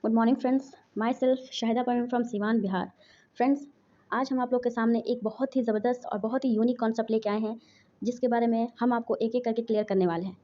Good morning friends. My self Shahida Parveen from Siwan Bihar. Friends, आज हम आप लोग के सामने एक बहुत ही ज़बरदस्त और बहुत ही यूनिक कॉन्सेप्ट लेके आए हैं, जिसके बारे में हम आपको एक एक करके क्लियर करने वाले हैं।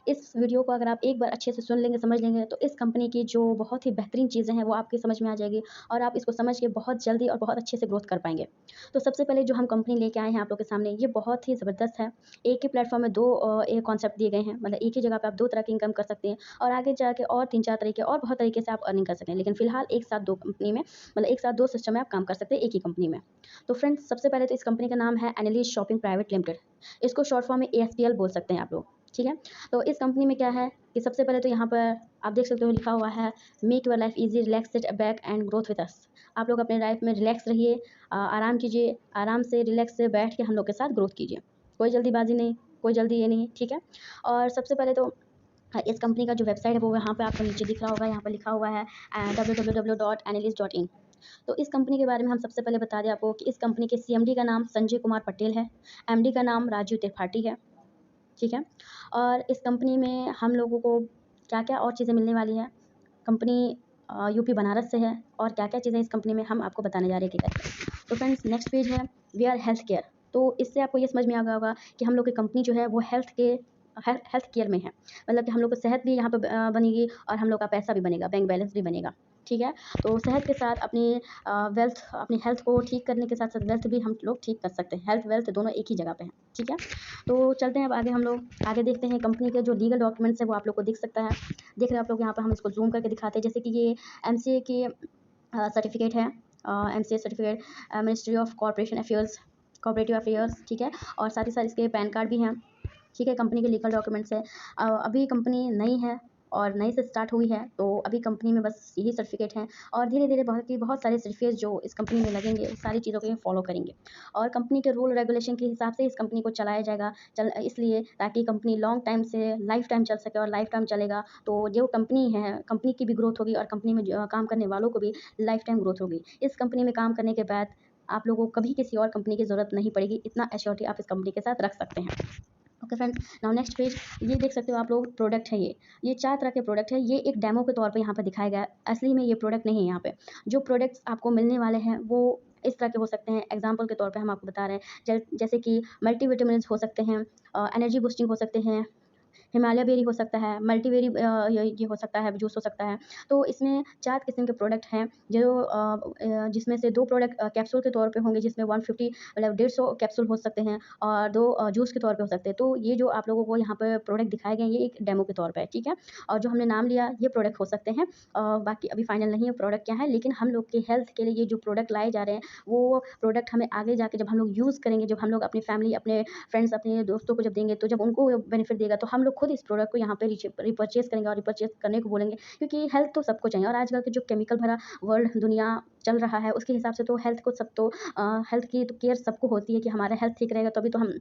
इस वीडियो को अगर आप एक बार अच्छे से सुन लेंगे, समझ लेंगे, तो इस कंपनी की जो बहुत ही बेहतरीन चीज़ें हैं वो आपकी समझ में आ जाएगी और आप इसको समझ के बहुत जल्दी और बहुत अच्छे से ग्रोथ कर पाएंगे। तो सबसे पहले जो हम कंपनी लेके आए हैं आप लोग के सामने, ये बहुत ही ज़बरदस्त है। एक ही प्लेटफॉर्म में दो एक कॉन्सेप्ट दिए गए हैं, मतलब एक ही जगह पे आप दो तरह की इनकम कर सकते हैं और आगे जाके और 3-4 तरीके और बहुत तरीके से आप अर्निंग कर सकते हैं। लेकिन फ़िलहाल एक साथ 2 कंपनी में, मतलब एक साथ 2 सिस्टम में आप काम कर सकते हैं एक ही कंपनी में। तो फ्रेंड्स, सबसे पहले तो इस कंपनी का नाम है एनालिस्ट शॉपिंग प्राइवेट लिमिटेड। इसको शॉर्ट फॉर्म में एएसपीएल बोल सकते हैं आप लोग, ठीक है? तो इस कंपनी में क्या है कि सबसे पहले तो यहाँ पर आप देख सकते हो लिखा हुआ है, make your life easy, relax, sit back and growth with us. आप लोग अपने लाइफ में रिलैक्स रहिए, आराम कीजिए, आराम से रिलैक्स से बैठ के हम लोग के साथ ग्रोथ कीजिए। कोई जल्दीबाज़ी नहीं, कोई जल्दी ये नहीं, ठीक है? और सबसे पहले तो इस कंपनी का जो वेबसाइट है वो यहाँ पे आपको नीचे दिख रहा होगा, यहाँ पे लिखा हुआ है www.analyst.in। तो इस कंपनी के बारे में हम सबसे पहले बता दें आपको कि इस कंपनी के सीएमडी का नाम संजय कुमार पटेल है, एमडी का नाम राजीव त्रिपाठी है, ठीक है? और इस कंपनी में हम लोगों को क्या-क्या और चीज़ें मिलने वाली है, कंपनी यूपी बनारस से है और क्या-क्या चीज़ें इस कंपनी में हम आपको बताने जा रहे हैं कि कैसे। तो फ्रेंड्स, नेक्स्ट पेज है वी आर हेल्थ केयर। तो इससे आपको ये समझ में आ गया होगा कि हम लोग की कंपनी जो है वो हेल्थ केयर में है। मतलब कि हम लोग को सेहत भी यहाँ पे बनेगी और हम लोग का पैसा भी बनेगा, बैंक बैलेंस भी बनेगा, ठीक है? तो सेहत के साथ अपनी हेल्थ को ठीक करने के साथ-साथ वेल्थ भी हम लोग ठीक कर सकते हैं। हेल्थ, वेल्थ दोनों एक ही जगह पे हैं, ठीक है? तो चलते हैं अब आगे, हम लोग आगे देखते हैं कंपनी के जो लीगल डॉक्यूमेंट्स है वो आप लोग को दिख सकता है। देख रहे हैं आप लोग, यहाँ पे हम इसको ज़ूम करके दिखाते हैं, जैसे कि ये एमसीए की सर्टिफिकेट है, MCA certificate, ministry of corporative affairs, ठीक है? और साथ ही साथ इसके पैन कार्ड भी हैं, ठीक है? कंपनी के लीगल डॉक्यूमेंट्स है। अभी कंपनी नई है और नई से स्टार्ट हुई है, तो अभी कंपनी में बस यही सर्टिफिकेट हैं और धीरे-धीरे बहुत सारे सर्टिफिकेट्स जो इस कंपनी में लगेंगे, उस सारी चीज़ों को ये फॉलो करेंगे और कंपनी के रूल रेगुलेशन के हिसाब से इस कंपनी को चलाया जाएगा। इसलिए ताकि कंपनी लॉन्ग टाइम से लाइफ टाइम चल सके और लाइफ टाइम चलेगा, तो जो कंपनी है, कंपनी की भी ग्रोथ होगी और कंपनी में जो काम करने वालों को भी लाइफ टाइम ग्रोथ होगी। इस कंपनी में काम करने के बाद आप लोगों को कभी किसी और कंपनी की ज़रूरत नहीं पड़ेगी, इतना एश्योरिटी आप इस कंपनी के साथ रख सकते हैं। Okay friends, now next page, ये देख सकते हो आप लोग, प्रोडक्ट है ये 4 तरह के प्रोडक्ट है। ये एक डेमो के तौर पे यहाँ पे दिखाया गया है, असली में ये प्रोडक्ट नहीं है यहाँ पे। जो प्रोडक्ट्स आपको मिलने वाले हैं वो इस तरह के हो सकते हैं, एग्जांपल के तौर पे हम आपको बता रहे हैं, जैसे कि मल्टीविटामिन्स हो सकते हैं, एनर्जी बूस्टिंग हो सकते हैं, हिमालय बेरी हो सकता है, मल्टीबेरी ये हो सकता है, जूस हो सकता है। तो इसमें 4 किस्म के प्रोडक्ट हैं, जो जिसमें से 2 प्रोडक्ट कैप्सूल के तौर पे होंगे, जिसमें 150 मतलब 150 कैप्सूल हो सकते हैं और 2 जूस के तौर पे हो सकते हैं। तो ये जो आप लोगों को यहाँ पे प्रोडक्ट दिखाए गए हैं, ये एक डेमो के तौर पे है, ठीक है? और जो हमने नाम लिया, ये प्रोडक्ट हो सकते हैं। बाकी अभी फाइनल नहीं है प्रोडक्ट क्या है, लेकिन हम लोग के हेल्थ के लिए ये जो प्रोडक्ट लाए जा रहे हैं, वो प्रोडक्ट हमें आगे जाके जब हम लोग यूज़ करेंगे, जब हम लोग अपनी फैमिली, अपने फ्रेंड्स, अपने दोस्तों को जब देंगे, तो जब उनको बेनिफिट देगा, तो हम लोग खुद इस प्रोडक्ट को यहाँ पे रिपर्चेज़ करेंगे और रिपर्चेज़ करने को बोलेंगे, क्योंकि हेल्थ तो सबको चाहिए और आजकल के जो केमिकल भरा वर्ल्ड दुनिया चल रहा है, उसके हिसाब से तो हेल्थ की तो केयर सबको होती है कि हमारा हेल्थ ठीक रहेगा तभी तो हम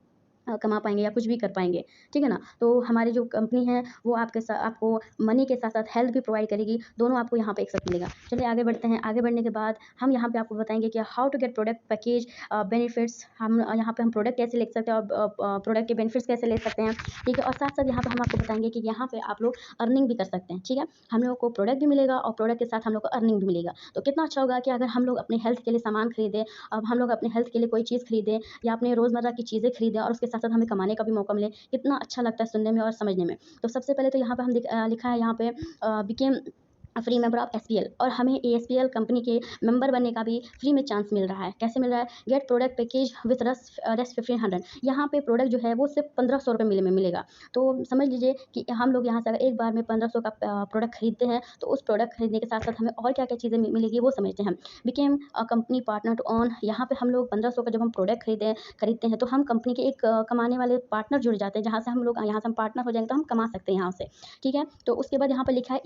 कमा पाएँगे या कुछ भी कर पाएँगे, ठीक है ना? तो हमारी जो कंपनी है वो आपको मनी के साथ-साथ हेल्थ भी प्रोवाइड करेगी, दोनों आपको यहाँ पे एक साथ मिलेगा। चलिए आगे बढ़ते हैं, आगे बढ़ने के बाद हम यहाँ पे आपको बताएँगे कि how to get product package benefits. हम यहाँ पे हम प्रोडक्ट कैसे ले सकते हैं और प्रोडक्ट के बेनिफिट्स कैसे ले सकते हैं, ठीक है? और साथ-साथ यहाँ पे हम आपको बताएँगे कि यहाँ पे आप लोग अर्निंग भी कर सकते हैं, ठीक है? हम लोगों को प्रोडक्ट भी मिलेगा और प्रोडक्ट के साथ हम लोग को अर्निंग भी मिलेगा। तो कितना अच्छा होगा कि अगर हम लोग अपने हेल्थ के लिए सामान खरीदें, अब हम लोग अपने हेल्थ के लिए कोई चीज़ खरीदें या अपने रोज़मर्रा की चीज़ें खरीदें और उसके साथ-साथ हमें कमाने का भी मौका मिले, कितना अच्छा लगता है सुनने में और समझने में। तो सबसे पहले तो यहाँ पे लिखा है यहाँ पे became free member of SPL, और हमें एएसपीएल कंपनी के मेंबर बनने का भी फ्री में चांस मिल रहा है। कैसे मिल रहा है? Get product package with rest 1500। यहाँ पे प्रोडक्ट जो है वो सिर्फ 1500 रुपये मिलेगा। तो समझ लीजिए कि हम लोग यहाँ से अगर एक बार में 1500 का प्रोडक्ट खरीदते हैं, तो उस प्रोडक्ट खरीदने के साथ साथ हमें और क्या क्या चीज़ें मिलेगी वो समझते हैं। Became company partner to on, यहाँ पे हम लोग 1500 का जब हम प्रोडक्ट खरीदते हैं तो हम कंपनी के एक कमाने वाले पार्टनर जुड़ जाते हैं, जहाँ से हम लोग यहाँ से हम पार्टनर हो जाएंगे तो हम कमा सकते हैं यहाँ से, ठीक है? तो उसके बाद यहाँ पे लिखा है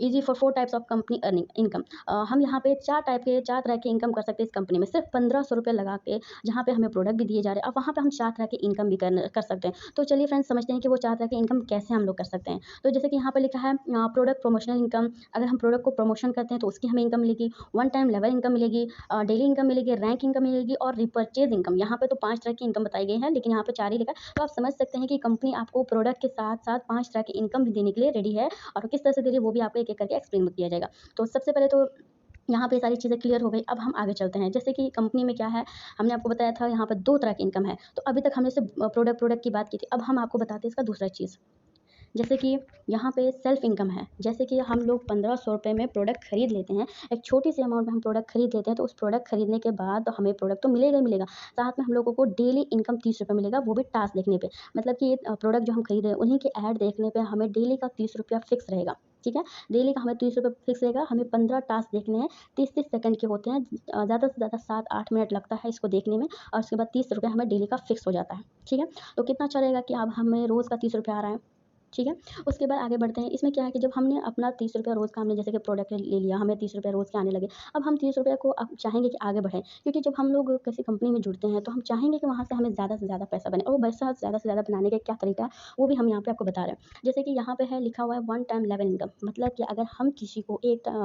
easy for 4 types of company earning income. हम यहाँ पे 4 तरह के इनकम कर सकते हैं इस कंपनी में, सिर्फ 1500 रुपये लगा के, जहाँ पे हमें प्रोडक्ट भी दिए जा रहे हैं और वहाँ पे हम 4 तरह की इनकम भी कर सकते हैं। तो चलिए फ्रेंड्स, समझते हैं कि वो 4 तरह की इनकम कैसे हम लोग कर सकते हैं। तो जैसे कि यहाँ पे लिखा है प्रोडक्ट प्रमोशनल इनकम। अगर हम प्रोडक्ट को प्रमोशन करते हैं तो उसकी हमें इनकम मिलेगी, वन टाइम लेवल इनकम मिलेगी, डेली इनकम मिलेगी, रैंक इनकम मिलेगी और रिपर्चेज इनकम। यहाँ पे तो 5 तरह की इनकम बताई गई है, लेकिन यहाँ पे 4 ही लिखा है। तो आप समझ सकते हैं कि कंपनी आपको प्रोडक्ट के साथ साथ 5 तरह की इनकम भी देने के लिए रेडी है और किस तरह से दे रही है वो भी आपको एक एक करके एक्सप्लेन फ्री में किया जाएगा। तो सबसे पहले तो यहाँ पे सारी चीज़ें क्लियर हो गई। अब हम आगे चलते हैं। जैसे कि कंपनी में क्या है, हमने आपको बताया था यहाँ पर 2 तरह की इनकम है। तो अभी तक हमने सिर्फ़ प्रोडक्ट की बात की थी। अब हम आपको बताते हैं इसका दूसरा चीज़। जैसे कि यहाँ पे सेल्फ इनकम है। जैसे कि हम लोग 1500 रुपए में प्रोडक्ट खरीद लेते हैं। एक छोटी-सी अमाउंट में हम प्रोडक्ट खरीद लेते हैं, तो उस प्रोडक्ट खरीदने के बाद तो हमें प्रोडक्ट तो मिलेगा ही मिलेगा। साथ में हम लोगों को डेली इनकम 30 रुपए मिलेगा, वो भी टास्क देखने पे। मतलब कि प्रोडक्ट जो हम खरीद रहे हैं, उन्हीं के ऐड देखने पे हमें डेली का 30 रुपया फिक्स रहेगा, ठीक है? डेली का हमें 30 रुपए फिक्स रहेगा। हमें 15 टास्क देखने हैं, 30-30 सेकंड के होते हैं। ज़्यादा से ज़्यादा 7-8 मिनट लगता है इसको देखने में, और उसके बाद 30 रुपए हमें डेली का फिक्स हो जाता है, ठीक है? तो कितना अच्छा रहेगा कि अब हमें रोज़ का 30 रुपया आ रहा है, ठीक है? उसके बाद आगे बढ़ते हैं। इसमें क्या है कि जब हमने अपना 30 रुपया रोज़ का हमने जैसे कि प्रोडक्ट ले लिया, हमें 30 रुपया रोज़ के आने लगे। अब हम 30 रुपये को अब चाहेंगे कि आगे बढ़ें, क्योंकि जब हम लोग किसी कंपनी में जुड़ते हैं, तो हम चाहेंगे कि वहाँ से हमें ज़्यादा से ज़्यादा पैसा बने, और वो पैसा ज़्यादा से ज़्यादा बनाने का क्या तरीका है, वो भी हम यहाँ पे आपको बता रहे हैं। जैसे कि यहाँ पे है लिखा हुआ है वन टाइम लेवल इनकम, मतलब कि अगर हम किसी को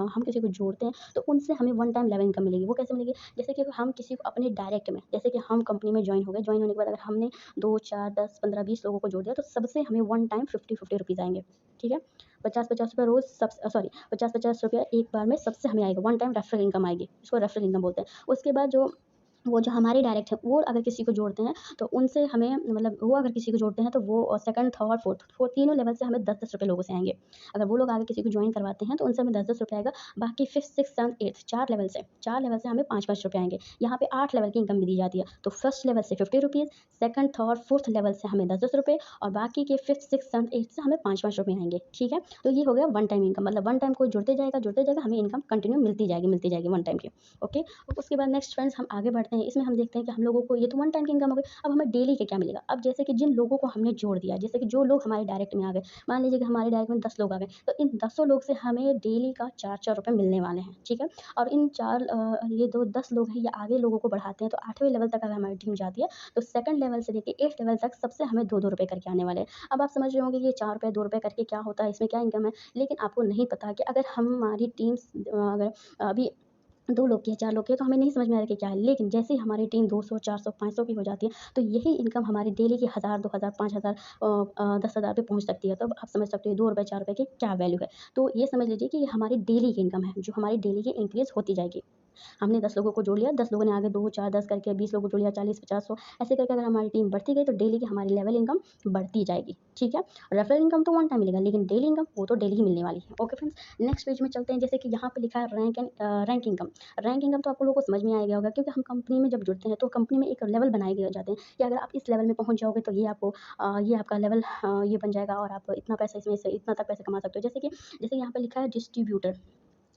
हम किसी को जोड़ते हैं, तो उनसे हमें वन टाइम लेवल इनकम मिलेगी। वो कैसे मिलेगी? जैसे कि हम किसी को अपने डायरेक्ट में, जैसे कि हम कंपनी में जॉइन हो गए, जॉइन होने के बाद अगर हमने 2, 4, 10, 15, 20 लोगों को जोड़ दिया, तो सबसे हमें वन टाइम 50-50 रुपीज़ आएँगे, ठीक है? 50-50 रुपए रोज़ 50-50 रुपया एक बार में सबसे हमें आएगा, वन टाइम रेफरल इनकम आएगी, इसको रेफरल इनकम बोलते हैं। उसके बाद वो जो हमारे डायरेक्ट है, वो अगर किसी को जोड़ते हैं, तो उनसे हमें मतलब वो अगर किसी को जोड़ते हैं, तो वो सेकंड, थर्ड, फोर्थ तीनों लेवल से हमें 10-10 रुपए लोगों से आएँगे। अगर वो लोग आगे किसी को जॉइन करवाते हैं, तो उनसे हमें 10-10 रुपए आएगा। बाकी 5th, 6th, 7th, 8th 4 level से हमें 5-5 रुपए आएँगे। यहाँ पे 8 लेवल की इनकम भी दी जाती है। तो फर्स्ट लेवल से 50 rupees, second, third, fourth level से हमें 10-10 रुपए, और बाकी के 5th, 6th, 7th, 8th से हमें 5-5 रुपए आएँगे, ठीक है? तो ये हो गया वन टाइम इनकम, मतलब वन टाइम कोई जुड़ते जाएगा, हमें इनकम कंटिन्यू मिलती जाएगी वन टाइम की, ओके? उसके बाद नेक्स्ट फ्रेंड्स हम आगे बढ़ते हैं। इसमें हम देखते हैं कि हम लोगों को ये तो वन टाइम की इनकम हो गई। अब हमें डेली के क्या मिलेगा? अब जैसे कि जिन लोगों को हमने जोड़ दिया, जैसे कि जो लोग हमारे डायरेक्ट में आ गए, मान लीजिए कि हमारे डायरेक्ट में 10 लोग आ गए, तो इन 10 लोग से हमें डेली का 4-4 रुपए मिलने वाले हैं, ठीक है? और इन ये दो 10 लोग हैं, ये आगे लोगों को बढ़ाते हैं, तो 8वें लेवल तक अगर हमारी टीम जाती है, तो सेकंड लेवल से लेके 8th लेवल तक सबसे हमें 2-2 रुपए करके आने वाले हैं। अब आप समझ रहे होंगे कि ये 4 रुपए, 2 रुपए करके क्या होता है, इसमें क्या इनकम है? लेकिन आपको नहीं पता कि अगर हमारी अगर अभी 2 लोग की है, 4 लोग की है, तो हमें नहीं समझ में आ रहा कि क्या है। लेकिन जैसे ही हमारी टीम 200, 400, 500 की हो जाती है, तो यही इनकम हमारी डेली की 1000, 2000, 5000 10,000 पे पहुँच सकती है। तब आप समझ सकते हो ₹2, ₹4 की क्या वैल्यू है। तो ये समझ लीजिए कि ये हमारी डेली की इनकम है, जो हमारी डेली की इंक्रीज़ होती जाएगी। हमने 10 लोगों को जोड़ लिया, 10 लोगों ने आगे 2, 4, 10 करके 20 लोगों को जोड़ लिया, 40, 50, 100 ऐसे करके अगर हमारी टीम बढ़ती गई, तो डेली की हमारी लेवल इनकम बढ़ती जाएगी, ठीक है? रेफरल इनकम तो वन टाइम मिलेगा, लेकिन डेली इनकम वो तो डेली ही मिलने वाली है। ओके फ्रेंड्स, नेक्स्ट पेज में चलते हैं। जैसे कि यहाँ पे लिखा है रैंक इनकम। रैंक इनकम तो आप लोगों को समझ में आ गया होगा, क्योंकि हम कंपनी में जब जुड़ते हैं, तो कंपनी में एक लेवल बनाए गए जाते हैं कि अगर आप इस लेवल में पहुँच जाओगे, तो ये आपका लेवल ये बन जाएगा, और आप इतना पैसा इसमें से इतना तक पैसे कमा सकते हो। जैसे यहाँ पे लिखा है डिस्ट्रीब्यूटर।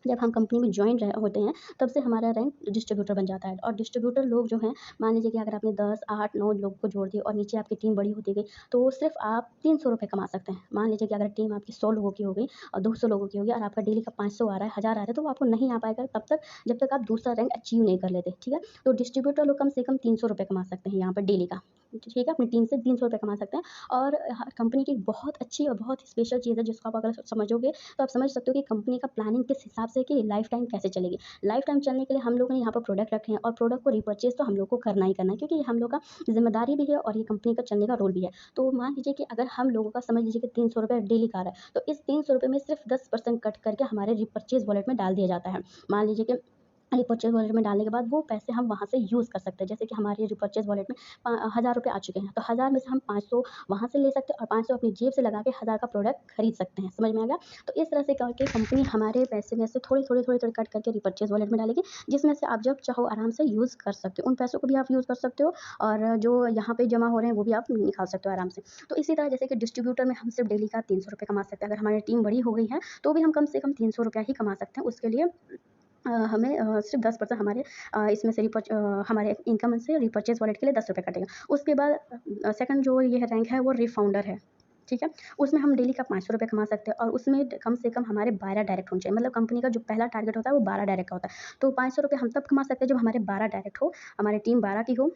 जब हम कंपनी में जॉइन होते हैं, तब से हमारा रैंक डिस्ट्रीब्यूटर बन जाता है, और डिस्ट्रीब्यूटर लोग जो हैं, मान लीजिए कि अगर आपने 10, 8, 9 लोगों को जोड़ दिया, और नीचे आपकी टीम बड़ी होती गई, तो सिर्फ आप 300 रुपए कमा सकते हैं। मान लीजिए कि अगर टीम आपकी 100 लोगों की हो गई, और 200 लोगों की हो गई, और आपका डेली का 500 आ रहा है, 1000 आ रहा है, तो वो आपको नहीं आ पाएगा तब तक, जब तक आप दूसरा रैंक अचीव नहीं कर लेते, ठीक है? तो डिस्ट्रीब्यूटर लोग कम से कम 300 रुपए कमा सकते हैं यहाँ पर डेली का, ठीक है? अपनी टीम से 300 रुपए कमा सकते हैं। और कंपनी की एक बहुत अच्छी और बहुत ही स्पेशल चीज़ है, जिसको आप अगर समझोगे, तो आप समझ सकते हो कि कंपनी का प्लानिंग किस हिसाब से, कि लाइफ टाइम कैसे चलेगी। लाइफ टाइम चलने के लिए हम लोगों ने यहाँ पर प्रोडक्ट रखे हैं, और प्रोडक्ट को रिपर्चेज़ तो हम लोग को करना ही करना है, क्योंकि ये हम लोग का ज़िम्मेदारी भी है, और ये कंपनी का चलने का रोल भी है। तो मान लीजिए कि अगर हम लोगों का समझ लीजिए कि 300 रुपए डेली का आ रहा है, तो इस 300 रुपए में सिर्फ 10% कट करके हमारे रिपर्चेज़ वॉलेट में डाल दिया जाता है। मान लीजिए कि रिपर्चेज़ वॉलेट में डालने के बाद वो पैसे हम वहाँ से यूज़ कर सकते हैं। जैसे कि हमारे रिपर्चेज़ वॉलेट में 1000 रुपए आ चुके हैं, तो 1000 में से हम 500 वहाँ से ले सकते हैं, और 500 अपनी जेब से लगा के 1000 का प्रोडक्ट खरीद सकते हैं। समझ में आ गया? तो इस तरह से करके कंपनी हमारे पैसे में से थोड़े-थोड़े कट करके रिपर्चेज़ वॉलेट में डालेगी, जिसमें से आप जब चाहो आराम से यूज़ कर सकते हो। उन पैसों को भी आप यूज़ कर सकते हो, और जो यहाँ पे जमा हो रहे हैं, वो भी आप निकाल सकते हो आराम से। तो इसी तरह जैसे कि डिस्ट्रीब्यूटर में हम सिर्फ डेली का 300 रुपए कमा सकते हैं। अगर हमारी टीम बड़ी हो गई है, तो भी हम कम से कम 300 रुपया ही कमा सकते हैं। उसके लिए हमें सिर्फ 10% इसमें से हमारे इनकम से रिपर्चेज़ वॉलेट के लिए 10 रुपए कटेगा। उसके बाद सेकंड जो ये रैंक है, वो रिफाउंडर है, ठीक है? उसमें हम डेली का 500 रुपए कमा सकते हैं, और उसमें कम से कम हमारे 12 डायरेक्ट होने चाहिए। मतलब कंपनी का जो पहला टारगेट होता है, वो 12 डायरेक्ट का होता है। तो 500 रुपए हम तब कमा सकते हैं, जब हमारे 12 डायरेक्ट हो, हमारी टीम 12 की हो,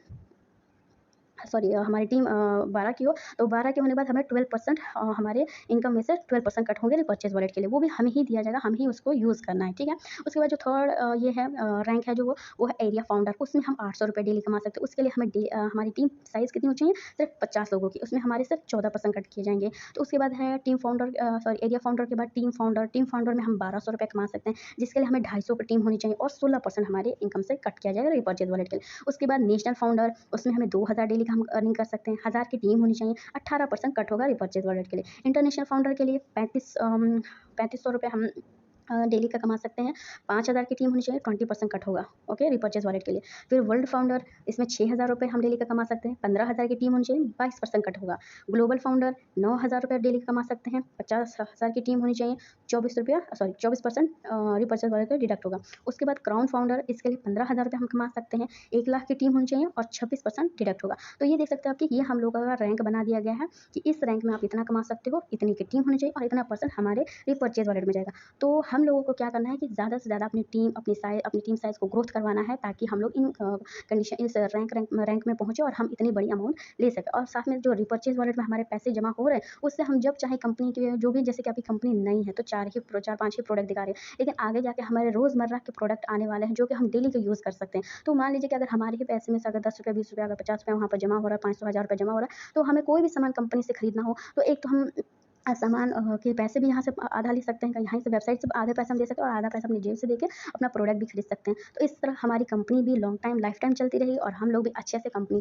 सॉरी हमारी टीम 12 की हो, तो 12 के होने के बाद हमें 12% हमारे इनकम में से 12% कट होंगे रिपर्चेज़ वॉलेट के लिए, वो भी हमें ही दिया जाएगा, हमें ही उसको यूज़ करना है, ठीक है। उसके बाद जो थर्ड ये है रैंक है जो वो है एरिया फाउंडर, उसमें हम 800 रुपए डेली कमा सकते हैं। उसके लिए हमें हमारी टीम साइज़ कितनी होनी चाहिए? सिर्फ 50 लोगों की, उसमें हमारे सिर्फ 14% कट किए जाएँगे। तो उसके बाद है team founder sorry area founder के बाद टीम फाउंडर में हम 1200 रुपए कमा सकते हैं, जिसके लिए हमें 250 की टीम होनी चाहिए और 16% हमारे इनकम से कट किया जाएगा रिपर्चेज़ वॉलेट के लिए। उसके बाद नेशनल फाउंडर, उसमें हमें 2000 डेली का हम अर्निंग कर सकते हैं, 1000 की टीम होनी चाहिए, 18% कट होगा रिपर्चेज़ वॉलेट के लिए। इंटरनेशनल फाउंडर के लिए 3500 रुपए हम डेली का कमा सकते हैं, 5000 की टीम होनी चाहिए, 20% कट होगा, ओके, रिपर्चेज़ वॉलेट के लिए। फिर वर्ल्ड फाउंडर, इसमें 6000 रुपए हम डेली का कमा सकते हैं, 15000 की टीम होनी चाहिए, 22% कट होगा। ग्लोबल फाउंडर 9000 रुपए डेली का कमा सकते हैं, 50000 की टीम होनी चाहिए, 24% रिपर्चेज़ वॉलेट का डिडक्ट होगा। उसके बाद क्राउन फाउंडर, इसके लिए 15000 रुपए हम कमा सकते हैं, 1 लाख की टीम होनी चाहिए और 26% डिडक्ट होगा। तो ये देख सकते हो आप कि ये हम लोगों का रैंक बना दिया गया है कि इस रैंक में आप इतना कमा सकते हो, इतनी की टीम होनी चाहिए और इतना परसेंट हमारे रिपर्चेज़ वॉलेट में जाएगा। तो हम लोगों को क्या करना है कि ज़्यादा से ज़्यादा अपनी टीम साइज़ को ग्रोथ करवाना है, ताकि हम लोग इन कंडीशन इस रैंक में पहुँचे और हम इतनी बड़ी अमाउंट ले सकें। और साथ में जो रिपर्चेज़ वॉलेट में हमारे पैसे जमा हो रहे हैं, उससे हम जब चाहे कंपनी के जो भी, जैसे कि अभी कंपनी नई है तो 4-5 ही प्रोडक्ट दिखा रही है, लेकिन आगे जाके हमारे रोज़मर्रा के प्रोडक्ट आने वाले हैं जो कि हम डेली के यूज़ कर सकते हैं। तो मान लीजिए कि अगर हमारे ही पैसे में से अगर ₹10, ₹20, अगर ₹50 वहाँ पर जमा हो रहा है, 500, ₹1000 जमा हो रहा है, तो हमें कोई भी सामान कंपनी से खरीदना हो, तो एक तो हम सामान के पैसे भी यहाँ से आधा ले सकते हैं, यहाँ से वेबसाइट से आधे पैसे हम दे सकते हैं और आधा पैसा अपनी जेब से देके अपना प्रोडक्ट भी खरीद सकते हैं। तो इस तरह हमारी कंपनी भी लॉन्ग टाइम, लाइफ टाइम चलती रहेगी और हम लोग भी अच्छे से कंपनी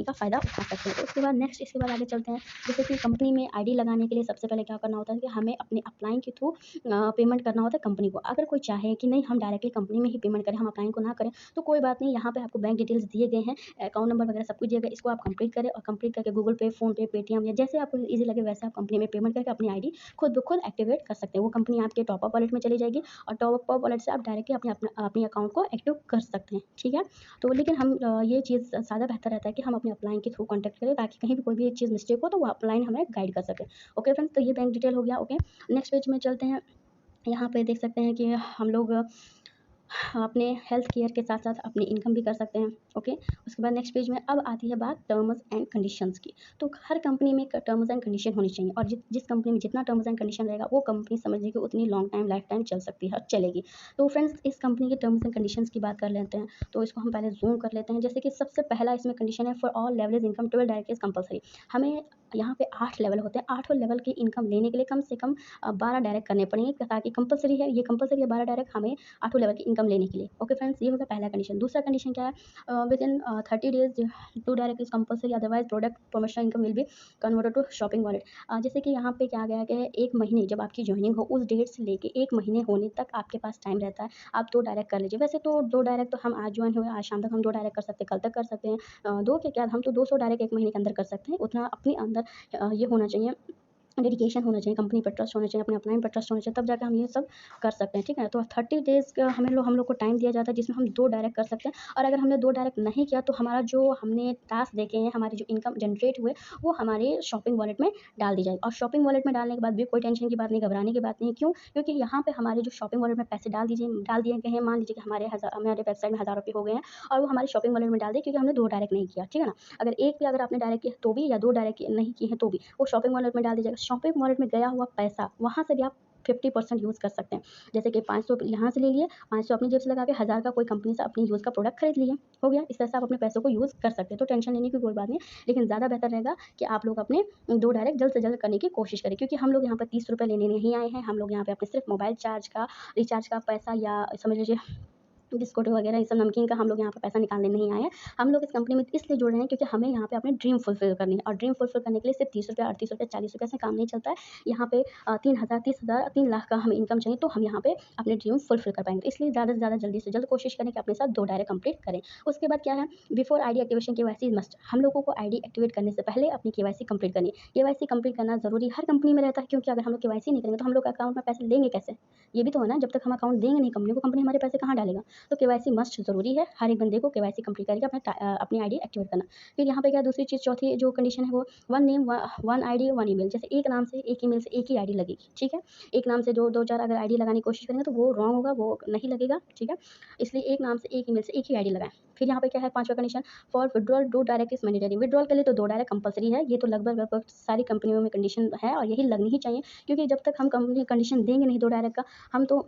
का फ़ायदा उठा सकते हैं। तो उसके बाद नेक्स्ट, इसके बाद आगे चलते हैं। जैसे कि कंपनी में आईडी लगाने के लिए सबसे पहले क्या करना होता है कि हमें अपने अपलाइन के थ्रू पेमेंट करना होता है कंपनी को। अगर कोई चाहे कि नहीं हम डायरेक्टली कंपनी में ही पेमेंट करें, हम अपलाइन को ना करें, तो कोई बात नहीं, यहाँ पे आपको बैंक डिटेल्स दिए गए हैं, अकाउंट नंबर वगैरह सब कुछ दिया गया है। इसको आप कंप्लीट करें और कंप्लीट करके गूगल पे, फ़ोनपे, पेटीएम या जैसे आपको ईज़ी लगे वैसे आप कंपनी में पेमेंट करके अपनी आईडी खुद ब खुद एक्टिवेट कर सकते हैं। वो कंपनी आपके टॉप अप वॉलेट में चली जाएगी और टॉप अप वॉलेट से आप डायरेक्टली अपने अकाउंट को एक्टिव कर सकते हैं, ठीक है। तो लेकिन हम ये चीज़ ज़्यादा बेहतर रहता है कि हम अपने अपलाइन के थ्रू कॉन्टैक्ट करें, ताकि कहीं भी कोई भी चीज़ मिस्टेक हो तो वो अपलाइन हमें गाइड कर सके। ओके फ्रेंड्स, तो ये बैंक डिटेल हो गया, ओके। नेक्स्ट पेज में चलते हैं। यहाँ पे देख सकते हैं कि हम लोग अपने हेल्थ केयर के साथ-साथ अपनी इनकम भी कर सकते हैं, ओके। उसके बाद नेक्स्ट पेज में अब आती है बात टर्म्स एंड कंडीशंस की। तो हर कंपनी में क टर्म्स एंड कंडीशन होनी चाहिए और जिस कंपनी में जितना टर्म्स एंड कंडीशन रहेगा, वो कंपनी समझ लीजिए कि उतनी लॉन्ग टाइम, लाइफ टाइम चल सकती है और चलेगी। तो फ्रेंड्स, इस कंपनी के टर्म्स एंड कंडीशंस की बात कर लेते हैं। तो इसको हम पहले ज़ूम कर लेते हैं। जैसे कि सबसे पहला इसमें कंडीशन है, for all leverage income 12 direct is compulsory. हमें यहाँ पे 8 लेवल होते हैं, 8 लेवल की इनकम लेने के लिए कम से कम 12 डायरेक्ट करने पड़ेंगे, ताकि कंपल्सरी है, ये कंपल्सरी है 12 डायरेक्ट हमें 8 लेवल की इनकम लेने के लिए। ओके फ्रेंड्स, ये हो गया पहला कंडीशन। दूसरा कंडीशन क्या है? Within 30 days 2 direct is compulsory, otherwise product promotional income will be converted to shopping wallet. जैसे कि यहाँ पे क्या गया है कि 1 महीने जब आपकी जॉइनिंग हो, उस डेट से लेके 1 महीने होने तक आपके पास टाइम रहता है, आप 2 डायरेक्ट कर लीजिए। वैसे तो 2 डायरेक्ट तो हम आज जॉइन हुए, आज शाम तक हम 2 डायरेक्ट कर सकते हैं, कल तक कर सकते हैं। 2 के क्या, हम तो 200 डायरेक्ट 1 महीने के अंदर कर सकते हैं। उतना अपने अंदर ये होना चाहिए, डेडिकेशन होना चाहिए, कंपनी पे ट्रस्ट होना चाहिए, अपने अपलाइन पे ट्रस्ट होना चाहिए, तब जाके हम ये सब कर सकते हैं, ठीक है। तो 30 डेज़ का हम लोग को टाइम दिया जाता है, जिसमें हम 2 डायरेक्ट कर सकते हैं। और अगर हमने 2 डायरेक्ट नहीं किया, तो हमारा जो हमने टास्क देखे हैं, हमारी जो इनकम जनरेट हुए, वो हमारे शॉपिंग वॉलेट में डाल दी जाएगी। और शॉपिंग वॉलेट में डालने के बाद भी कोई टेंशन की बात नहीं, घबराने की बात नहीं। क्यों? क्योंकि यहाँ पे हमारे जो शॉपिंग वॉलेट में पैसे डाल दिए गए हैं, मान लीजिए कि हमारे वेबसाइट में ₹1000 हो गए हैं और वो हमारे शॉपिंग वॉलेट में डाल दिए, क्योंकि हमने 2 डायरेक्ट नहीं किया, ठीक है ना। अगर एक भी अगर आपने डायरेक्ट किया तो भी, या 2 डायरेक्ट नहीं किए हैं तो भी, वो शॉपिंग वॉलेट में डाल दिया जाएगा। शॉपिंग वॉलेट में गया हुआ पैसा, वहाँ से भी आप 50% यूज़ कर सकते हैं। जैसे कि 500 यहाँ से ले लिए, 500 अपनी जेब से लगा के, 1000 का कोई कंपनी से अपनी यूज़ का प्रोडक्ट खरीद लिए, हो गया। इस तरह से आप अपने पैसों को यूज़ कर सकते हैं, तो टेंशन लेने की कोई बात नहीं है। लेकिन ज़्यादा बेहतर रहेगा कि आप लोग अपने 2 डायरेक्ट जल्द से जल्द करने की कोशिश करें, क्योंकि हम लोग यहाँ पर ₹30 लेने नहीं आए हैं। हम लोग यहाँ पे अपने सिर्फ मोबाइल चार्ज का, रिचार्ज का पैसा, या समझ लीजिए बिस्कुट वगैरह, ये सब नमकीन का हम लोग यहाँ पे पैसा निकालने नहीं आए हैं। हम लोग इस कंपनी में इसलिए जुड़ रहे हैं क्योंकि हमें यहाँ पे अपने ड्रीम फुलफ़िल करनी है, और ड्रीम फुलफ़िल करने के लिए सिर्फ ₹30, ₹38, ₹40 से काम नहीं चलता है। यहाँ पे 3000, 30,000, 3 लाख का हमें इनकम चाहिए, तो हम यहाँ पे अपने ड्रीम फुलफ़िल कर पाएँगे। इसलिए ज़्यादा से ज़्यादा, जल्दी से जल्द कोशिश करें कि अपने साथ 2 डायरेक्ट कंप्लीट करें। उसके बाद क्या है, before ID activation KYC must. हम लोगों को आईडी एक्टिवेट करने से पहले अपनी केवाईसी कंप्लीट करनी है। केवाईसी कंप्लीट करना ज़रूरी हर कंपनी में रहता है, क्योंकि अगर हम लोग केवाईसी नहीं करेंगे तो हम लोग अकाउंट में पैसे लेंगे कैसे? ये भी तो है ना, जब तक हम अकाउंट देंगे नहीं कंपनी को, कंपनी हमारे पैसे कहाँ डालेगा? तो केवाईसी मस्ट ज़रूरी है, हर एक बंदे को केवाईसी कंप्लीट करके अपनी आईडी एक्टिवेट करना। फिर यहाँ पे क्या दूसरी चीज़ चौथी जो कंडीशन है वो one name one ID one email, जैसे एक नाम से एक ईमेल से एक ही आईडी लगेगी, ठीक है। एक नाम से जो 2-4 अगर आईडी लगाने की कोशिश करेंगे तो वो रॉन्ग होगा, वो नहीं लगेगा, ठीक है। इसलिए एक नाम से एक ईमेल से एक ही आईडी लगाएँ। फिर यहाँ पे क्या है 5वां condition, for withdrawal 2 direct is mandatory. Withdrawal के लिए तो 2 डायरेक्ट कंपल्सरी है, ये तो लगभग सारी कंपनियों में कंडीशन है और यही लगनी ही चाहिए, क्योंकि जब तक हम कंपनी कंडीशन देंगे नहीं 2 डायरेक्ट का, हम तो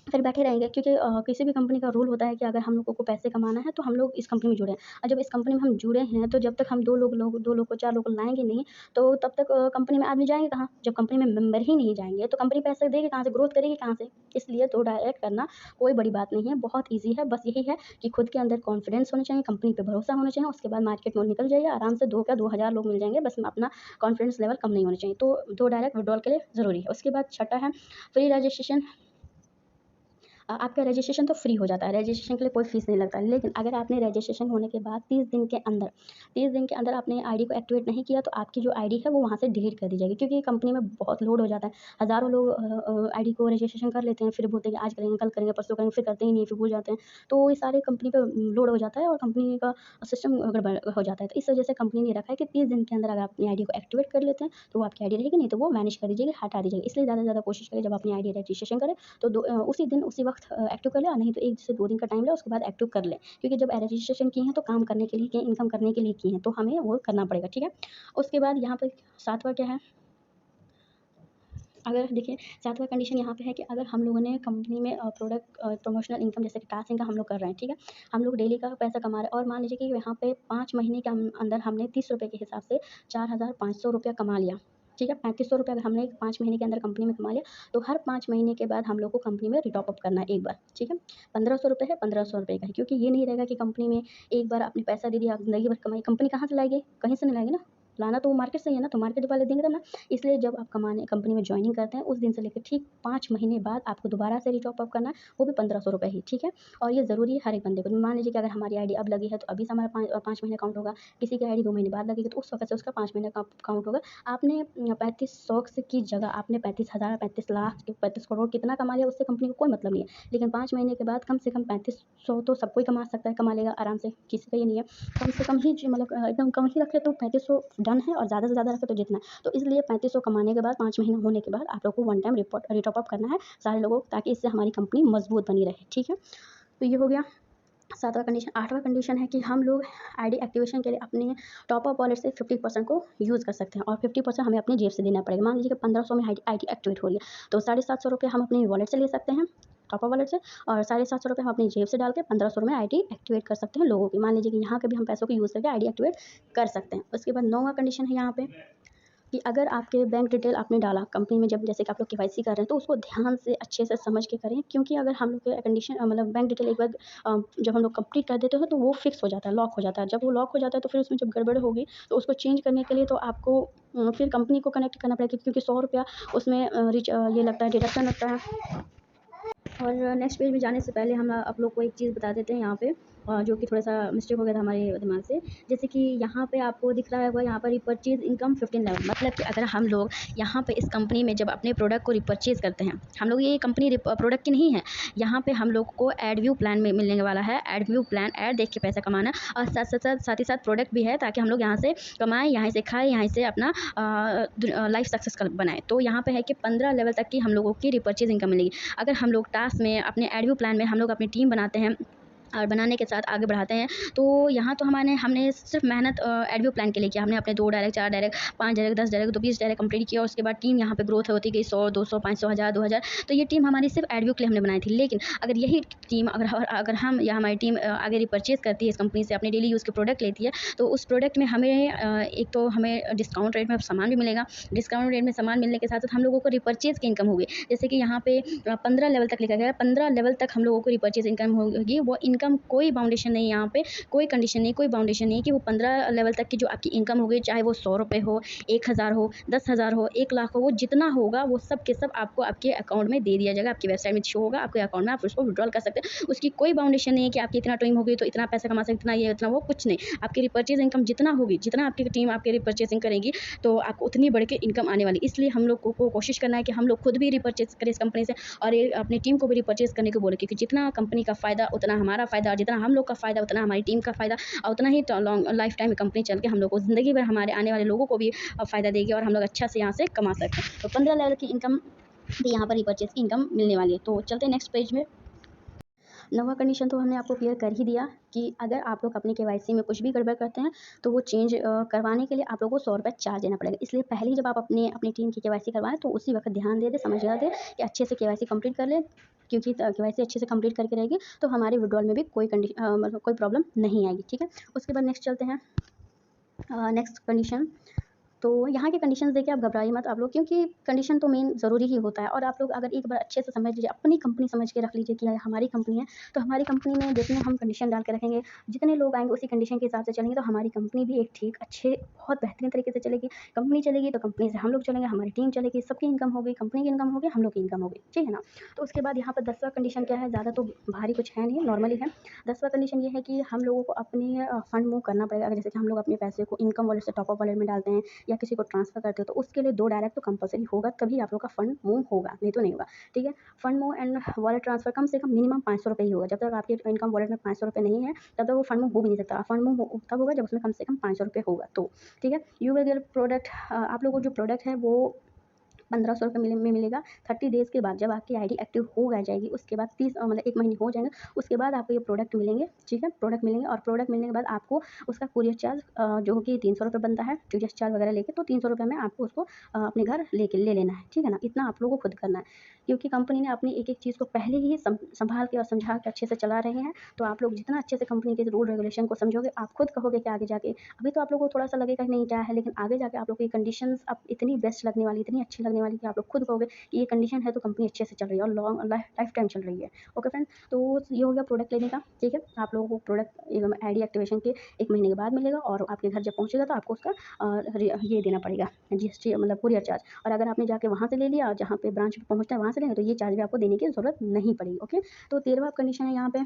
फिर बैठे रहेंगे, क्योंकि किसी भी कंपनी का रूल होता है कि अगर हम लोगों को पैसे कमाना है तो हम लोग इस कंपनी में जुड़े हैं, और जब इस कंपनी में हम जुड़े हैं तो जब तक हम 2 लोग को 4 लोग को लाएँगे नहीं, तो तब तक कंपनी में आदमी जाएँगे कहाँ? जब कंपनी में मेंबर ही नहीं जाएँगे तो कंपनी पैसे देगी कहाँ से? ग्रोथ करेगी कहाँ से? इसलिए 2 डायरेक्ट करना कोई बड़ी बात नहीं है, बहुत ईज़ी है। बस यही है कि खुद के अंदर कॉन्फिडेंस होना चाहिए, कंपनी पे भरोसा होना चाहिए, उसके बाद मार्केट में निकल जाइए आराम से, 2 क्या 2000 लोग मिल जाएँगे, बस अपना कॉन्फिडेंस लेवल कम नहीं होना चाहिए। तो 2 डायरेक्ट विड्रॉल के लिए ज़रूरी है। उसके बाद छठा है फ्री रजिस्ट्रेशन। आपका रजिस्ट्रेशन तो फ्री हो जाता है, रजिस्ट्रेशन के लिए कोई फ़ीस नहीं लगता है। लेकिन अगर आपने रजिस्ट्रेशन होने के बाद 30 दिन के अंदर आपने आईडी को एक्टिवेट नहीं किया तो आपकी जो आईडी है वो वहाँ से डिलीट कर दी जाएगी, क्योंकि कंपनी में बहुत लोड हो जाता है। हज़ारों लोग आईडी को रजिस्ट्रेशन कर लेते हैं, फिर बोलते हैं कि आज करेंगे, कल करेंगे, परसों करेंगे, फिर करते ही नहीं, फिर भूल जाते हैं। तो ये सारे कंपनी पे लोड हो जाता है और कंपनी का सिस्टम गड़बड़ हो जाता है। तो इस वजह से कंपनी ने रखा है कि 30 दिन के अंदर अगर आप अपनी आईडी को एक्टिवेट कर लेते हैं तो वो आपकी आईडी रहेगी, नहीं तो वो मैनेज कर दीजिएगी, हटा दीजिएगी। इसलिए ज़्यादा से ज़्यादा कोशिश करें जब अपनी आईडी रजिस्ट्रेशन करें तो उसी दिन उसी वक्त एक्टिव कर लें, और नहीं तो 1 से 2 दिन का टाइम लें, उसके बाद एक्टिव कर लें। क्योंकि जब रजिस्ट्रेशन किए हैं तो काम करने के लिए किए हैं, इनकम करने के लिए किए हैं, तो हमें वो करना पड़ेगा, ठीक है। उसके बाद यहाँ पे 7वां क्या है, अगर देखिए 7वां कंडीशन यहाँ पे है कि अगर हम लोगों ने कंपनी में प्रमोशनल इनकम जैसे कि टास्क इनकम हम लोग कर रहे हैं, ठीक है। हम लोग डेली का पैसा कमा रहे हैं और मान लीजिए कि यहाँ पे 5 महीने के अंदर हमने 30 रुपये के हिसाब से 4500 रुपया कमा लिया, ठीक है। 3500 रुपया अगर हमने 5 महीने के अंदर कंपनी में कमा लिया, तो हर 5 महीने के बाद हम लोग को कंपनी में रिटॉप अप करना है एक बार, ठीक है। 1500 रुपये है, 1500 रुपये का है, क्योंकि ये नहीं रहेगा कि कंपनी में एक बार आपने पैसा दे दिया, आप ज़िंदगी भर कमाई, कंपनी कहाँ से लाएगी? कहीं से नहीं लाएगी ना, लाना तो वो मार्केट से ही है ना, तो मार्केट वाले देंगे तब ना। इसलिए जब आप कमाने कंपनी में जॉइनिंग करते हैं उस दिन से लेकर ठीक 5 महीने बाद आपको दोबारा से रिटॉप अप करना है, वो भी 1500 रुपये ही, ठीक है। और ये ज़रूरी है हर एक बंदे को। मान लीजिए कि अगर हमारी आईडी अब लगी है तो अभी से हमारा 5 महीने काउंट होगा, किसी की आईडी 2 महीने बाद लगेगी तो उस वक़्त से उसका 5 महीने का काउंट होगा। आपने 3500 से की जगह आपने 35,000, 35 लाख, 35 करोड़ कितना कमा लिया, उससे कंपनी को कोई मतलब नहीं है। लेकिन 5 महीने के बाद कम से कम 3500 तो सब कोई कमा सकता है, कमा लेगा आराम से, किसी का ये नहीं है। कम से कम ही मतलब एकदम कम ही रखे तो 3500 डन है, और ज़्यादा से ज़्यादा रखे तो जितना है। तो इसलिए 3500 कमाने के बाद 5 महीना होने के बाद आप लोग को वन टाइम रिटॉप अप करना है सारे लोगों को, ताकि इससे हमारी कंपनी मजबूत बनी रहे, ठीक है। तो ये हो गया 7वां कंडीशन। 8वां कंडीशन है कि हम लोग आईडी एक्टिवेशन के लिए अपने टॉप अप वॉलेट से 50% को यूज़ कर सकते हैं, और 50% हमें अपनी जेब से देना पड़ेगा। मान लीजिए कि 1500 में आईडी एक्टिवेट हो रही है तो 750 रुपये हम अपने वॉलेट से ले सकते हैं, टॉप अप वॉलेट से, और 750 रुपये हम अपनी जेब से डाल के 1500 में आईडी एक्टिवेट कर सकते हैं लोगों की। मान लीजिए कि यहाँ के भी हम पैसों को यूज़ करके आईडी एक्टिवेट कर सकते हैं। उसके बाद 9वां कंडीशन है यहाँ पे कि अगर आपके बैंक डिटेल आपने डाला कंपनी में, जब जैसे कि आप लोग केवाईसी कर रहे हैं तो उसको ध्यान से अच्छे से समझ के करें, क्योंकि अगर हम लोग के कंडीशन मतलब बैंक डिटेल एक बार जब हम लोग कंप्लीट कर देते हैं तो वो फिक्स हो जाता है, लॉक हो जाता है। जब वो लॉक हो जाता है तो फिर उसमें जब गड़बड़ होगी तो उसको चेंज करने के लिए तो आपको फिर कंपनी को कनेक्ट करना पड़ेगा, क्योंकि 100 रुपया उसमें ये लगता है, डिडक्शन लगता है। और नेक्स्ट पेज में जाने से पहले हम आप लोग को एक चीज़ बता देते हैं यहाँ पे, जो कि थोड़ा सा मिस्टेक हो गया था हमारे दिमाग से। जैसे कि यहाँ पे आपको दिख रहा होगा, यहाँ पर रिपर्चेज़ इनकम 15 लेवल, मतलब कि अगर हम लोग यहाँ पे इस कंपनी में जब अपने प्रोडक्ट को रिपर्चेज़ करते हैं, हम लोग ये कंपनी प्रोडक्ट की नहीं है, यहाँ पे हम लोग को एड व्यू प्लान में मिलने वाला है। एड व्यू प्लान, ऐड देख के पैसा कमाना, और साथ ही साथ प्रोडक्ट भी है, ताकि हम लोग यहाँ से कमाएँ, यहाँ से खाएँ, यहाँ से अपना लाइफ सक्सेस बनाएँ। तो यहाँ पे है कि 15 लेवल तक की हम लोगों की रिपर्चेज़ इनकम मिलेगी। अगर हम लोग टास्क में अपने एड व्यू प्लान में हम लोग अपनी टीम बनाते हैं और बनाने के साथ आगे बढ़ाते हैं, तो यहाँ तो हमने सिर्फ मेहनत एड व्यू प्लान के लिए किया। हमने अपने 2 डायरेक्ट, 4 डायरेक्ट, 5 डायरेक्ट, 10 डायरेक्ट, तो 20 डायरेक्ट कंप्लीट किया। उसके बाद टीम यहाँ पे ग्रोथ होती गई, 100, 200, 500, 1000, 2000। तो ये टीम हमारी सिर्फ एड व्यू के लिए हमने बनाई थी। लेकिन अगर यही टीम अगर हम या हमारी टीम आगे रिपर्चेज़ करती है इस कंपनी से, अपने डेली यूज़ के प्रोडक्ट लेती है, तो उस प्रोडक्ट में हमें एक तो हमें डिस्काउंट रेट में सामान भी मिलेगा। डिस्काउंट रेट में सामान मिलने के साथ साथ हम लोगों को रिपर्चेज़ की इनकम होगी। जैसे कि यहाँ पे 15 लेवल तक लिखा गया है, 15 लेवल तक हम लोगों को रिपर्चेज़ इनकम होगी। वो इनकम कोई बाउंडेशन नहीं है यहाँ पे, कोई कंडीशन नहीं, कोई बाउंडेशन नहीं कि वो 15 लेवल तक की जो आपकी इनकम होगी, चाहे वो ₹100 हो, 1000 हो, 10,000 हो, 1 लाख हो, वो जितना होगा वो सब के सब आपको आपके अकाउंट में दे दिया जाएगा, आपकी वेबसाइट में शो होगा, आपके अकाउंट में आप उसको विड्रॉल कर सकते हैं। उसकी कोई बाउंडेशन नहीं है कि आपकी इतना टाइम होगी तो इतना पैसा कमा सकते, इतना ये, इतना वो, कुछ नहीं। आपकी रिपर्चेज़ इनकम जितना होगी, जितना आपकी टीम आपकी रिपर्चेज़िंग करेगी, तो आपको उतनी बढ़ के इनकम आने वाली। इसलिए हम लोग को कोशिश करना है कि हम लोग खुद भी रिपर्चेज़ करें इस कंपनी से और ये अपनी टीम को भी रिपर्चेज़ करने को बोले, क्योंकि जितना कंपनी का फ़ायदा उतना हमारा फ़ायदा, और जितना हम लोग का फ़ायदा उतना हमारी टीम का फ़ायदा, और उतना ही लॉन्ग लाइफ टाइम कंपनी चल के हम लोग को ज़िंदगी भर हमारे आने वाले लोगों को भी फ़ायदा देगी और हम लोग अच्छा से यहाँ से कमा सकते हैं। तो 15 लेवल की इनकम भी यहाँ पर रिपर्चेज़ की इनकम मिलने वाली है। तो चलते हैं नेक्स्ट पेज में। 9वां कंडीशन तो हमने आपको क्लियर कर ही दिया कि अगर आप लोग अपनी केवाईसी में कुछ भी गड़बड़ करते हैं तो वो चेंज करवाने के लिए आप लोगों को ₹100 चार्ज देना पड़ेगा। इसलिए पहले ही जब आप अपनी टीम की केवाईसी करवाएँ तो उसी वक़्त ध्यान दे दें, समझ दें कि अच्छे से केवाईसी कंप्लीट कर लें, क्योंकि केवाईसी अच्छे से कंप्लीट करके रहेगी तो हमारे विड्रॉल में भी मतलब कोई प्रॉब्लम नहीं आएगी, ठीक है? उसके बाद नेक्स्ट चलते हैं। नेक्स्ट कंडीशन, तो यहाँ के कंडीशंस देखिए, आप घबराइए मत आप लोग, क्योंकि कंडीशन तो मेन ज़रूरी ही होता है। और आप लोग अगर एक बार अच्छे से समझ लीजिए, अपनी कंपनी समझ के रख लीजिए कि हमारी कंपनी है, तो हमारी कंपनी में जितने हम कंडीशन डाल के रखेंगे, जितने लोग आएँगे उसी कंडीशन के हिसाब से चलेंगे, तो हमारी कंपनी भी एक ठीक, अच्छे, बहुत बेहतरीन तरीके से चलेगी। कंपनी चलेगी तो कंपनी से हम लोग चलेंगे, हमारी टीम चलेगी, सबकी इनकम होगी, कंपनी की इनकम होगी, हम लोग की इनकम होगी, ठीक है ना? तो उसके बाद यहाँ पर 10वां कंडीशन क्या है, ज़्यादा तो भारी कुछ है नहीं, नॉर्मली है। 10वां कंडीशन ये है कि हम लोगों को अपने फंड मूव करना पड़ेगा। अगर जैसे कि हम लोग अपने पैसे को इनकम वॉलेट से टॉप अप वॉलेट में डालते हैं या किसी को ट्रांसफ़र करते हो, तो उसके लिए 2 डायरेक्ट तो कंपल्सरी होगा, तभी आप लोग का फंड मूव होगा, नहीं तो नहीं होगा, ठीक है? Fund move and wallet transfer कम से कम मिनिमम ₹500 ही होगा। जब तक आपके इनकम वॉलेट में ₹500 नहीं है, तब तक वो फंड मूव हो भी नहीं सकता। फंड मूव हो तब होगा जब उसमें कम से कम ₹500 होगा तो, ठीक है? यू विल गेट प्रोडक्ट, आप लोगों को जो प्रोडक्ट है वो ₹1500 में मिलेगा। 30 डेज़ के बाद जब आपकी आईडी एक्टिव हो जाएगी, उसके बाद 30 मतलब 1 महीने हो जाएंगे, उसके बाद आपको ये प्रोडक्ट मिलेंगे, ठीक है? प्रोडक्ट मिलेंगे और प्रोडक्ट मिलने के बाद आपको उसका कुरियर चार्ज जो कि ₹300 बनता है, टीडीएस चार्ज वगैरह लेके, तो ₹300 में आपको उसको अपने घर ले लेना है, ठीक है ना? इतना आप लोगों को खुद करना है, क्योंकि कंपनी ने अपनी एक-एक चीज़ को पहले ही सँभाल के और समझा के अच्छे से चला रहे हैं। तो आप लोग जितना अच्छे से कंपनी के रूल रेगुलेशन को समझोगे, आप खुद कहोगे कि आगे जाके, अभी तो आप लोगों को थोड़ा-सा लगेगा कि नहीं क्या है, लेकिन आगे जाके आप लोग को ये कंडीशंस अब इतनी बेस्ट लगने वाली, इतनी अच्छी लगने वाली कि आप लोग खुद कहोगे कि ये कंडीशन है तो कंपनी अच्छे से चल रही है और लॉन्ग लाइफ टाइम चल रही है। ओके फ्रेंड, तो ये हो गया प्रोडक्ट लेने का, ठीक है? आप लोगों को प्रोडक्ट आईडी एक्टिवेशन के 1 महीने के बाद मिलेगा और आपके घर जब पहुँचेगा तो आपको उसका ये देना पड़ेगा, जीएसटी मतलब कुरियर चार्ज। और अगर आपने जाके वहाँ से ले लिया, जहाँ पे ब्रांच पे पहुँचता है वहाँ से लेंगे, तो ये चार्ज भी आपको देने की ज़रूरत नहीं पड़ेगी, ओके? तो 13वां कंडीशन है यहाँ पे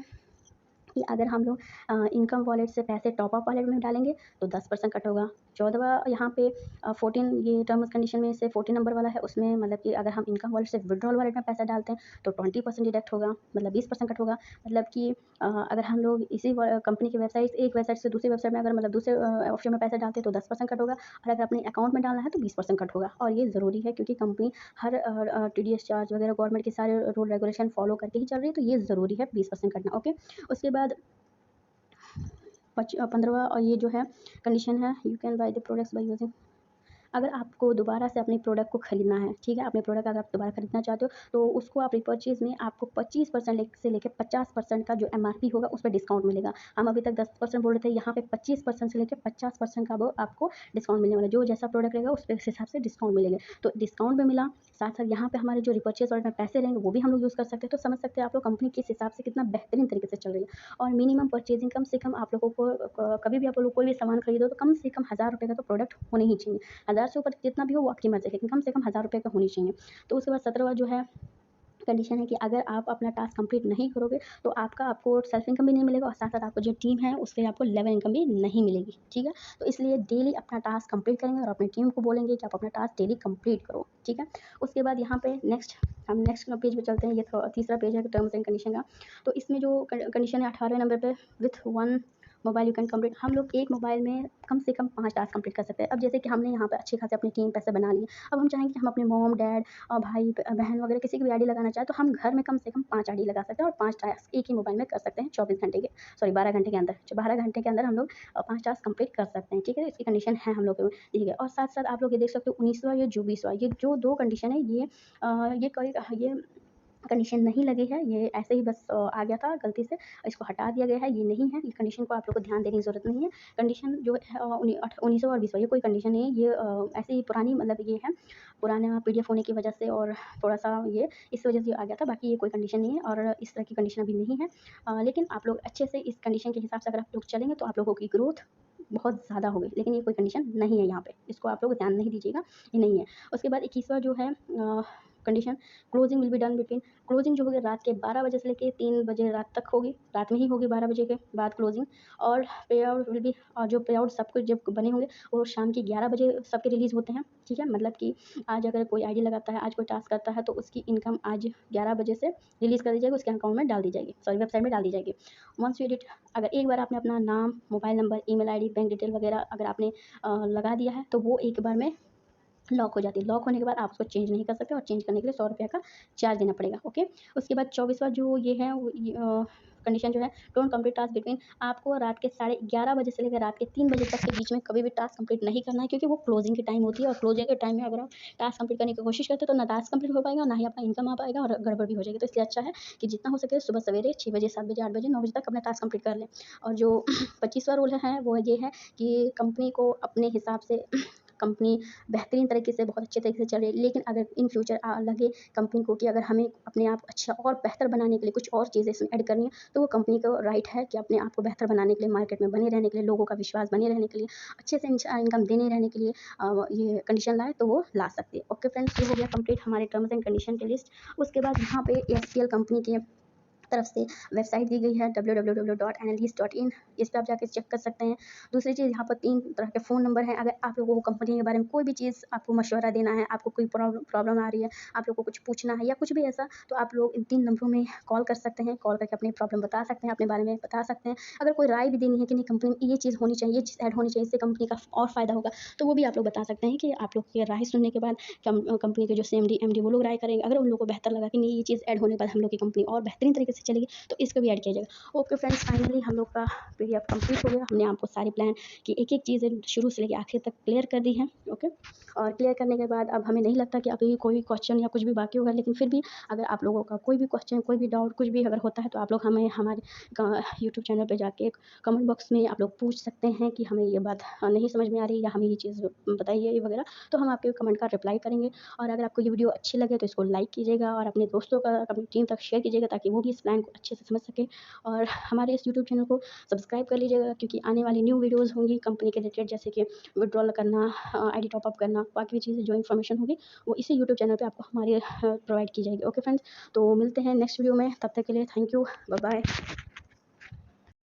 कि अगर हम लोग इनकम वॉलेट से पैसे टॉप अप वॉलेट में डालेंगे तो 10% कट होगा। 14वां यहाँ पे 14, ये टर्म्स कंडीशन में से 14 नंबर वाला है, उसमें मतलब कि अगर हम इनकम वॉलेट से विड्रॉल वॉलेट में पैसा डालते हैं तो 20% डिडक्ट होगा, मतलब 20% कट होगा। मतलब कि अगर हम लोग इसी कंपनी की वेबसाइट, एक वेबसाइट से दूसरी वेबसाइट में अगर मतलब दूसरे ऑप्शन में पैसा डालते हैं तो 10% कट होगा, और अगर अपने अकाउंट में डालना है तो 20% कट होगा। और ये ज़रूरी है क्योंकि कंपनी हर टीडीएस चार्ज वगैरह गवर्नमेंट के सारे रूल रेगुलेशन फॉलो करके ही चल रही है, तो ये ज़रूरी है 20% कटना, ओके? उसके बाद 15वां और ये जो है कंडीशन है, you can by the products by using, अगर आपको दोबारा से अपने प्रोडक्ट को खरीदना है, ठीक है? अपने प्रोडक्ट अगर आप दोबारा खरीदना चाहते हो, तो उसको आप रिपर्चेज़ में आपको 25% से लेके 50% का जो एमआरपी होगा, उस पे डिस्काउंट मिलेगा। हम अभी तक 10% बोल रहे थे, यहाँ पे 25% से लेके 50% का वो आपको डिस्काउंट मिलने वाला है। जो जैसा प्रोडक्ट रहेगा, उस पे उस हिसाब से डिस्काउंट मिलेंगे। तो डिस्काउंट भी मिला, साथ-साथ यहाँ पे हमारे जो रिपर्चेज़ वॉलेट में पैसे रहेंगे, वो भी हम लोग यूज़ कर सकते हैं। तो समझ सकते हैं आप लोग कंपनी किस हिसाब से कितना बेहतरीन तरीके से चल रही है। और मिनिमम परचेज़िंग कम से कम आप लोगों को कभी भी आप लोग कोई भी सामान खरीदो, तो कम से कम ₹1000 का तो प्रोडक्ट होने ही चाहिए। 1000 से ऊपर जितना भी हो वो आपकी मर्ज़ी है, लेकिन कम से कम ₹1000 का होनी चाहिए। तो उसके बाद 17वां जो है कंडीशन है कि अगर आप अपना टास्क कंप्लीट नहीं करोगे, तो आपको सेल्फ इनकम भी नहीं मिलेगा और साथ-साथ आपको जो टीम है उससे आपको लेवल इनकम भी नहीं मिलेगी, ठीक है? तो इसलिए डेली अपना टास्क कंप्लीट करेंगे और अपनी टीम को बोलेंगे कि आप अपना टास्क डेली कंप्लीट करो, ठीक है? उसके बाद यहाँ पे हम नेक्स्ट पेज पे चलते हैं। ये तीसरा पेज है टर्म्स एंड कंडीशन का। तो इसमें जो कंडीशन है 18वें नंबर पे, with 1 mobile you can complete, हम लोग एक मोबाइल में कम से कम 5 टास्क कंप्लीट कर सकते हैं। अब जैसे कि हमने यहाँ पे अच्छे खासे अपनी टीम पैसे बना लिए, अब हम चाहेंगे कि हम अपने मॉम, डैड और भाई बहन वगैरह किसी की भी आईडी लगाना चाहे, तो हम घर में कम से कम 5 आईडी लगा सकते हैं और 5 टास्क एक ही मोबाइल में कर सकते हैं 24 घंटे के, सॉरी 12 घंटे के अंदर। 12 घंटे के अंदर हम लोग 5 टास्क कंप्लीट कर सकते हैं, ठीक है? इसकी कंडीशन है हम लोग के, ठीक है? और साथ-साथ आप लोग ये देख सकते हो 19वां या जो 20वां, ये जो 2 कंडीशन है, ये कंडीशन नहीं लगी है, ये ऐसे ही बस आ गया था गलती से, इसको हटा दिया गया है, ये नहीं है, ये कंडीशन को आप लोग को ध्यान देने की ज़रूरत नहीं है। कंडीशन जो है 1900 और 20 ये कोई कंडीशन नहीं है, ये ऐसे ही पुरानी मतलब ये है, पुराना पीडीएफ होने की वजह से और थोड़ा-सा ये इस वजह से आ गया था, बाकी ये कोई कंडीशन नहीं है और इस तरह की कंडीशन अभी नहीं है। लेकिन आप लोग अच्छे से इस कंडीशन के हिसाब से अगर आप लोग चलेंगे तो आप लोगों की ग्रोथ बहुत ज़्यादा होगी, लेकिन ये कोई कंडीशन नहीं है यहाँ पे, इसको आप लोग ध्यान नहीं दीजिएगा, ये नहीं है। उसके बाद 21वां जो है condition, closing will be done between, closing जो होगी रात के 12 बजे से लेके 3 बजे रात तक होगी, रात में ही होगी 12 बजे के बाद क्लोजिंग। और पे आउट विल बी, और जो पे आउट सब कुछ जब बने होंगे वो शाम के 11 बजे सबके रिलीज़ होते हैं, ठीक है? मतलब कि आज अगर कोई आईडी लगाता है, आज कोई टास्क करता है तो उसकी इनकम आज 11 बजे से रिलीज़ कर दी जाएगी, उसके अकाउंट में डाल दी जाएगी, सॉरी वेबसाइट में डाल दी जाएगी। वंस यू एडिट, अगर एक बार आपने अपना नाम, mobile number, email ID, bank detail वगैरह अगर आपने लगा दिया है तो वो एक बार में लॉक हो जाती है। लॉक होने के बाद आप उसको चेंज नहीं कर सकते और चेंज करने के लिए ₹100 का चार्ज देना पड़ेगा, ओके। उसके बाद 24वां जो ये है वो कंडीशन जो है, डोंट कंप्लीट टास्क बिटवीन, आपको रात के 11:30 बजे से लेकर रात के 3 बजे तक के बीच में कभी भी टास्क कंप्लीट नहीं करना है, क्योंकि वो क्लोजिंग की टाइम होती है और क्लोजिंग के टाइम में अगर आप टास्क कंप्लीट करने की कोशिश करते हो तो ना टास्क कंप्लीट हो पाएगा, ना ही आपका इनकम आ पाएगा और गड़बड़ भी हो जाएगी। तो इसलिए अच्छा है कि जितना हो सके सुबह सवेरे 6 बजे, 7 बजे, 8 बजे, 9 बजे तक अपना टास्क कंप्लीट कर लें। और जो 25वां रूल है वो ये है कि कंपनी को अपने हिसाब से कंपनी बेहतरीन तरीके से, बहुत अच्छे तरीके से चल रही है, लेकिन अगर इन फ्यूचर लगे कंपनी को कि अगर हमें अपने आप अच्छा और बेहतर बनाने के लिए कुछ और चीज़ें इसमें ऐड करनी है, तो वो कंपनी को राइट है कि अपने आप को बेहतर बनाने के लिए, मार्केट में बने रहने के लिए, लोगों का विश्वास बने रहने के लिए, अच्छे से इनकम देने रहने के लिए ये कंडीशन लाए तो वो ला सकती है। ओके फ्रेंड्स, ये हो गया कंप्लीट हमारे टर्म्स एंड कंडीशन की लिस्ट। उसके बाद यहाँ पे एचसीएल कंपनी के तरफ से वेबसाइट दी गई है www.analyst.in, इस पे आप जाके चेक कर सकते हैं। दूसरी चीज़, यहाँ पर 3 तरह के फ़ोन नंबर हैं, अगर आप लोगों को कंपनी के बारे में कोई भी चीज़ आपको मशवरा देना है, आपको कोई प्रॉब्लम आ रही है, आप लोग को कुछ पूछना है या कुछ भी ऐसा, तो आप लोग इन 3 नंबरों में कॉल कर सकते हैं। कॉल करके अपनी प्रॉब्लम बता सकते हैं, अपने बारे में बता सकते हैं। अगर कोई राय भी देनी है कि नहीं कंपनी में ये चीज़ होनी चाहिए, ये चीज़ ऐड होनी चाहिए, इससे कंपनी का और फ़ायदा होगा, तो वो भी आप लोग बता सकते हैं कि आप लोग की राय सुनने के बाद कंपनी के जो सीएमडी, एमडी वो लोग राय करेंगे। अगर उन लोगों को बेहतर लगा कि नहीं ये चीज़ ऐड होने के बाद हम लोग की कंपनी और बेहतरीन तरीके से चलेगी, तो इसको भी ऐड किया जाएगा। ओके फ्रेंड्स, फाइनली हम लोग का पीडीएफ कंप्लीट हो गया। हमने आपको सारे प्लान की एक-एक चीज़ें शुरू से लेके आखिर तक क्लियर कर दी हैं, ओके। और क्लियर करने के बाद अब हमें नहीं लगता कि अभी कोई क्वेश्चन या कुछ भी बाकी होगा, लेकिन फिर भी अगर आप लोगों का कोई भी क्वेश्चन, कोई भी डाउट, कुछ भी अगर होता है तो आप लोग हमें हमारे यूट्यूब चैनल पे जाके कमेंट बॉक्स में आप लोग पूछ सकते हैं कि हमें ये बात नहीं समझ में आ रही या हमें ये चीज़ बताइए ये वगैरह, तो हम आपके कमेंट का रिप्लाई करेंगे। और अगर आपको ये वीडियो अच्छी लगे तो इसको लाइक कीजिएगा और अपने दोस्तों का, अपनी टीम तक शेयर कीजिएगा ताकि वो भी इस प्लान को अच्छे से समझ सकें। और हमारे इस यूट्यूब चैनल को सब्सक्राइब कर लीजिएगा, क्योंकि आने वाली न्यू वीडियोज़ होंगी कंपनी के रिलेटेड, जैसे कि विड्रॉल करना, आईडी टॉप अप करना, बाकी भी चीज़ें जो इन्फॉर्मेशन होगी वो इसी यूट्यूब चैनल पे आपको हमारी प्रोवाइड की जाएगी। ओके फ्रेंड्स, तो मिलते हैं नेक्स्ट वीडियो में, तब तक के लिए थैंक यू, बाय बाय।